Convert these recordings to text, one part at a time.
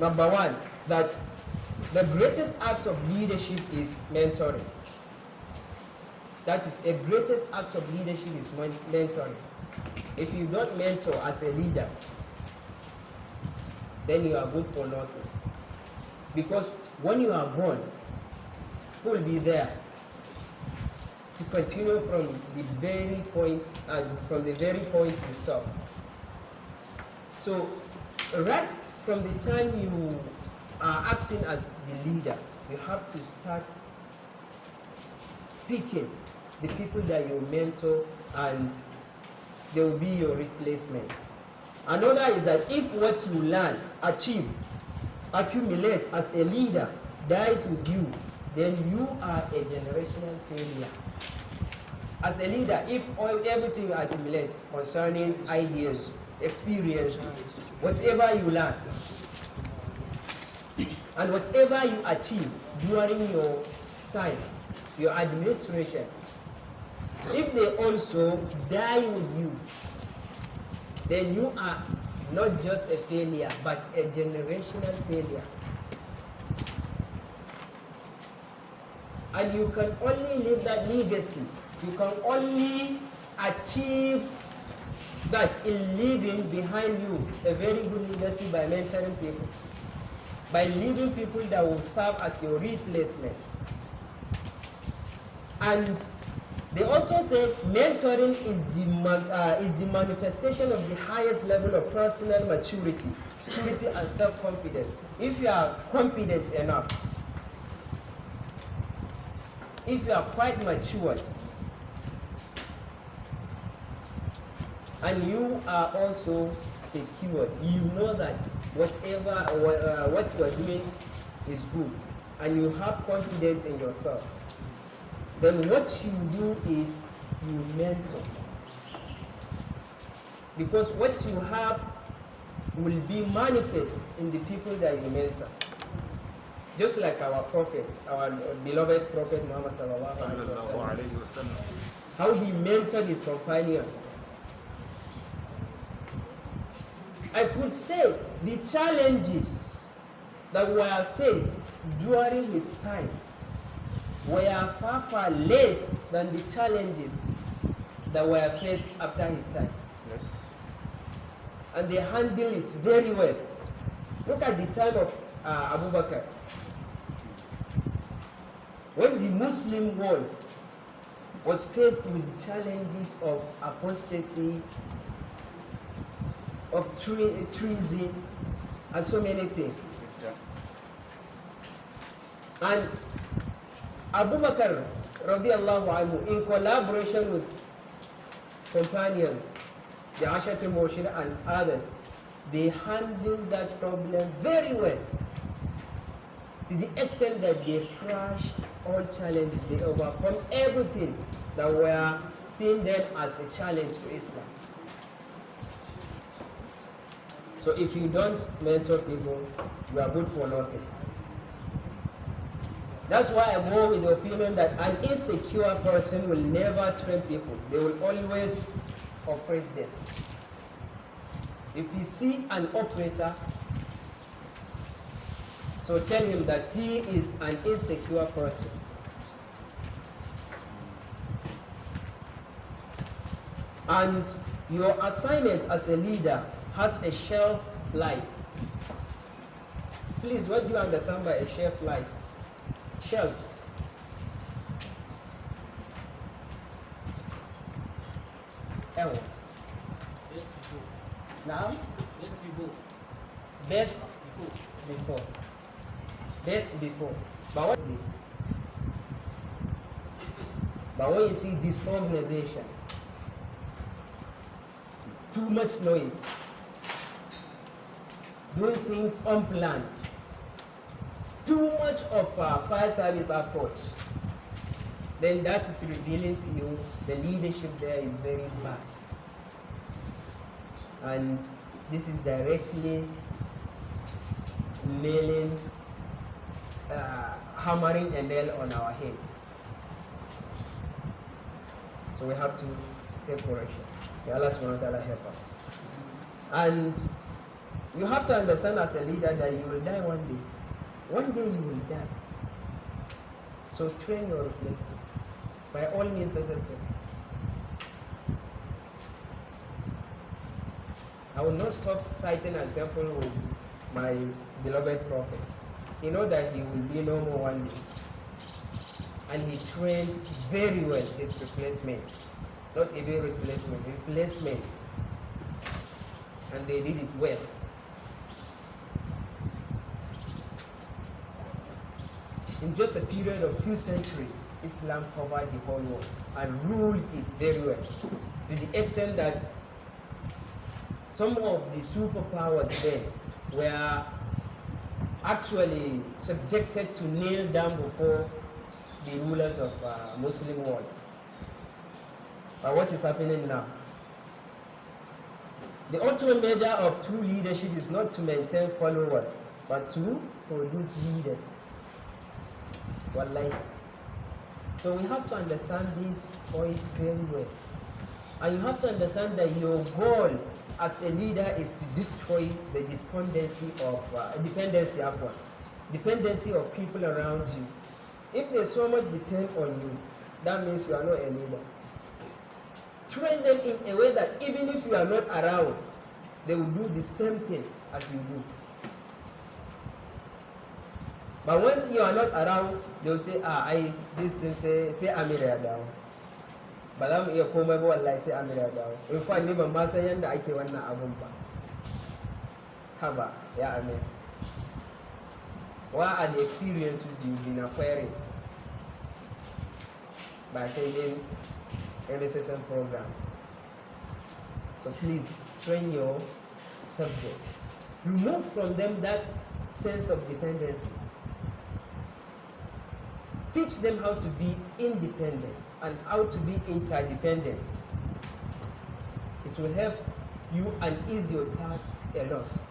number one, that the greatest act of leadership is mentoring. That is, a greatest act of leadership is mentoring. If you don't mentor as a leader, then you are good for nothing. Because when you are gone, who will be there to continue from the very point you stop? So, right from the time you are acting as the leader, you have to start picking the people that you mentor, and they will be your replacement. Another is that if what you learn, achieve, accumulate as a leader dies with you, then you are a generational failure. As a leader, if everything you accumulate concerning ideas, experience, whatever you learn, and whatever you achieve during your time, your administration, if they also die with you, then you are not just a failure, but a generational failure. And you can only leave that legacy. You can only achieve that in leaving behind you a very good legacy by mentoring people, by leaving people that will serve as your replacement. And they also say mentoring is the manifestation of the highest level of personal maturity, security, and self-confidence. If you are confident enough, if you are quite mature, and you are also secure, you know that what you are doing is good, and you have confidence in yourself, then what you do is you mentor. Because what you have will be manifest in the people that you mentor. Just like our prophet, our beloved prophet Muhammad sallallahu alaihi wasallam, how he mentored his companion. I could say the challenges that were faced during his time were far, far less than the challenges that were faced after his time. Yes. And they handled it very well. Look at the time of Abu Bakr. When the Muslim world was faced with the challenges of apostasy, of treason, and so many things. Yeah. And Abu Bakr radiallahu anhu, in collaboration with companions, the Ashatul Murshid and others, they handled that problem very well, to the extent that they crushed all challenges. They overcome everything that were seen then as a challenge to Islam. So if you don't mentor people, you are good for nothing. That's why I go with the opinion that an insecure person will never train people. They will always oppress them. If you see an oppressor, so tell him that he is an insecure person. And your assignment as a leader has a shelf life. Please, what do you understand by a shelf life? Shelf. Best before. Now? Best before. Best before. Best before. But when you see disorganization, too much noise, doing things unplanned, too much of fire service approach, then that is revealing to you the leadership there is very bad. And this is directly hammering a nail on our heads. So we have to take correction. May Allah subhanahu wa ta'ala help us. And You have to understand as a leader that you will die one day. One day you will die. So train your replacement. By all means necessary. I will not stop citing an example with my beloved prophet. He know that he will be no more one day. And he trained very well his replacements. Not even replacements. And they did it well. In just a period of few centuries, Islam covered the whole world and ruled it very well. To the extent that some of the superpowers then were actually subjected to kneel down before the rulers of Muslim world. But what is happening now? The ultimate measure of true leadership is not to maintain followers, but to produce leaders. Wallahi. So we have to understand these points very well. And you have to understand that your goal as a leader is to destroy the dependency of people around you. If they so much depend on you, that means you are not a leader. Train them in a way that even if you are not around, they will do the same thing as you do. But when you are not around, they will say, this thing say Amira down. But I'm here, come over, like say Amira down. If I live a master, I can run a abumpa. Haba, yeah, I mean. What are the experiences you've been acquiring by attending MSSN programs? So please train your subject. Remove from them that sense of dependency. Teach them how to be independent and how to be interdependent. It will help you and ease your task a lot.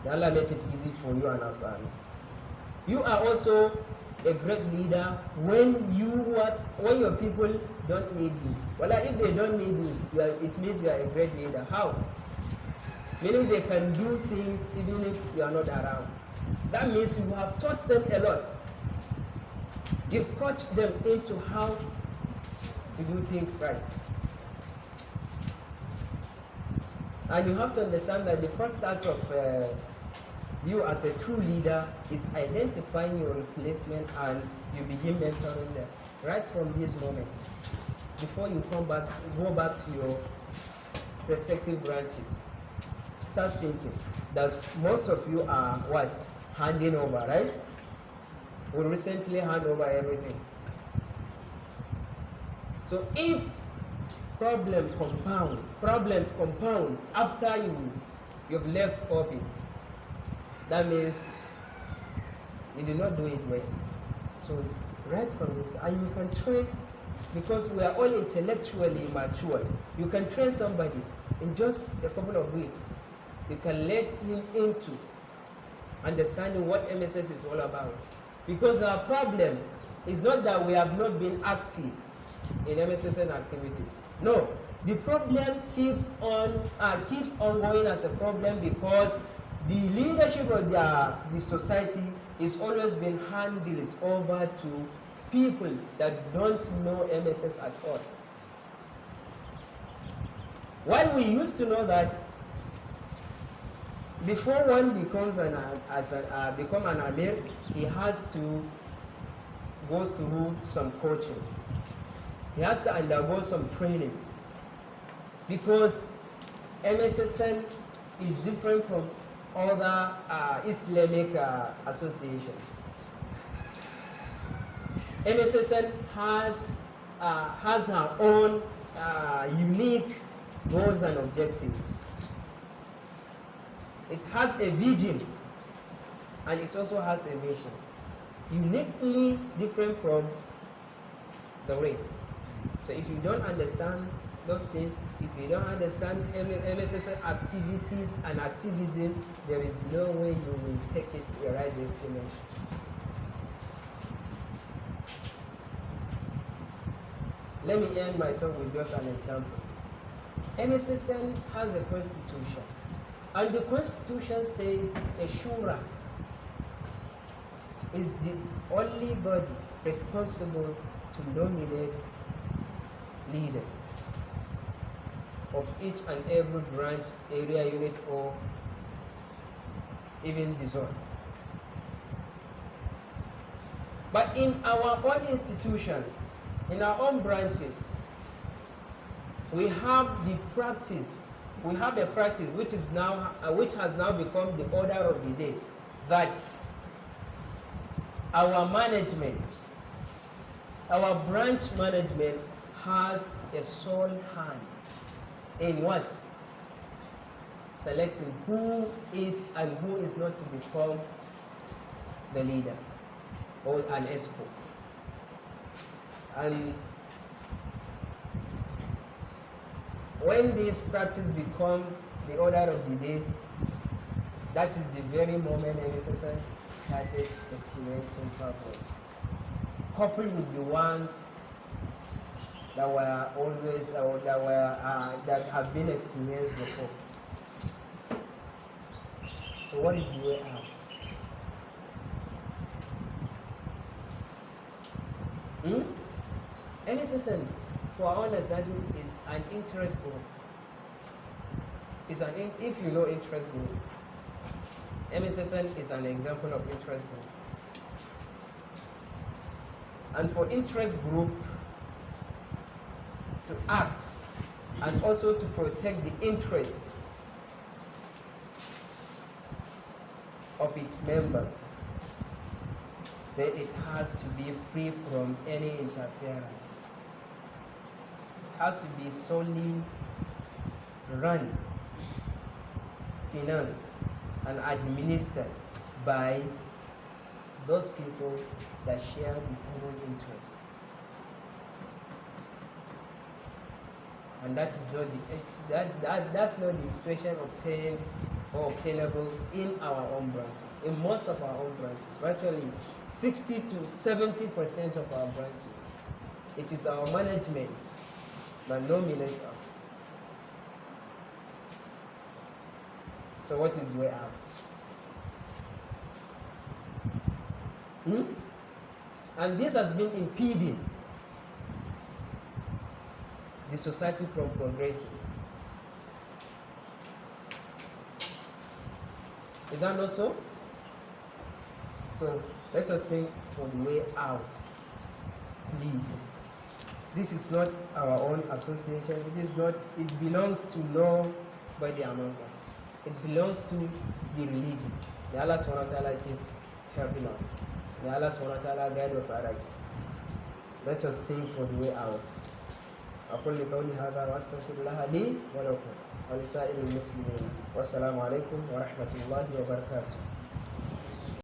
May Allah make it easy for you and us. You are also a great leader when your people don't need you. Well, if they don't need you, it means you are a great leader. How? Meaning they can do things even if you are not around. That means you have taught them a lot. You've coached them into how to do things right. And you have to understand that the first act of you as a true leader is identifying your replacement, and you begin mentoring them right from this moment. Before you go back to your respective branches. Start thinking that most of you are handing over, right? We recently hand over everything. So if problems compound after you've left office, that means you did not do it well. So right from this, and you can train, because we are all intellectually mature. You can train somebody in just a couple of weeks. You can let him into understanding what MSS is all about. Because our problem is not that we have not been active in MSSN activities. No, the problem keeps on going as a problem because the leadership of the society is always been handed over to people that don't know MSS at all. While we used to know that before one becomes an Amir, he has to go through some coachings. He has to undergo some trainings. Because MSSN is different from other Islamic associations. MSSN has her own unique goals and objectives. It has a vision, and it also has a mission, uniquely different from the rest. So if you don't understand those things, if you don't understand MSSN activities and activism, there is no way you will take it to the right destination. Let me end my talk with just an example. MSSN has a constitution. And the Constitution says a shura is the only body responsible to nominate leaders of each and every branch, area, unit, or even the zone. But in our own institutions, in our own branches, we have the practice. We have a practice which is now, which has now become the order of the day, that our management, our branch management, has a sole hand in what? Selecting who is and who is not to become the leader or an ESCO. And when this practice becomes the order of the day, that is the very moment MSSN started experiencing problems, coupled with the ones that were always that have been experienced before. So what is the way out? MSSN, for our understanding, is an interest group. If you know interest group, MSSN is an example of interest group. And for interest group to act and also to protect the interests of its members, then it has to be free from any interference. It has to be solely run, financed, and administered by those people that share the common interest. And that is not that's not the situation obtained or obtainable in our own branches. In most of our own branches, virtually 60 to 70% of our branches, it is our management that nominates us. So what is the way out? And this has been impeding the society from progressing. Is that not so? So let us think for the way out, please. This is not our own association. It is not. It belongs to nobody among us. It belongs to the religion. May Allah subhanahu wa ta'ala keep helping us. May Allah subhanahu wa ta'ala guide us aright. Let us think for the way out. أقول لقولي هذا وأستغفر الله لي ولكم ولسائر المسلمين والسلام عليكم ورحمة الله وبركاته.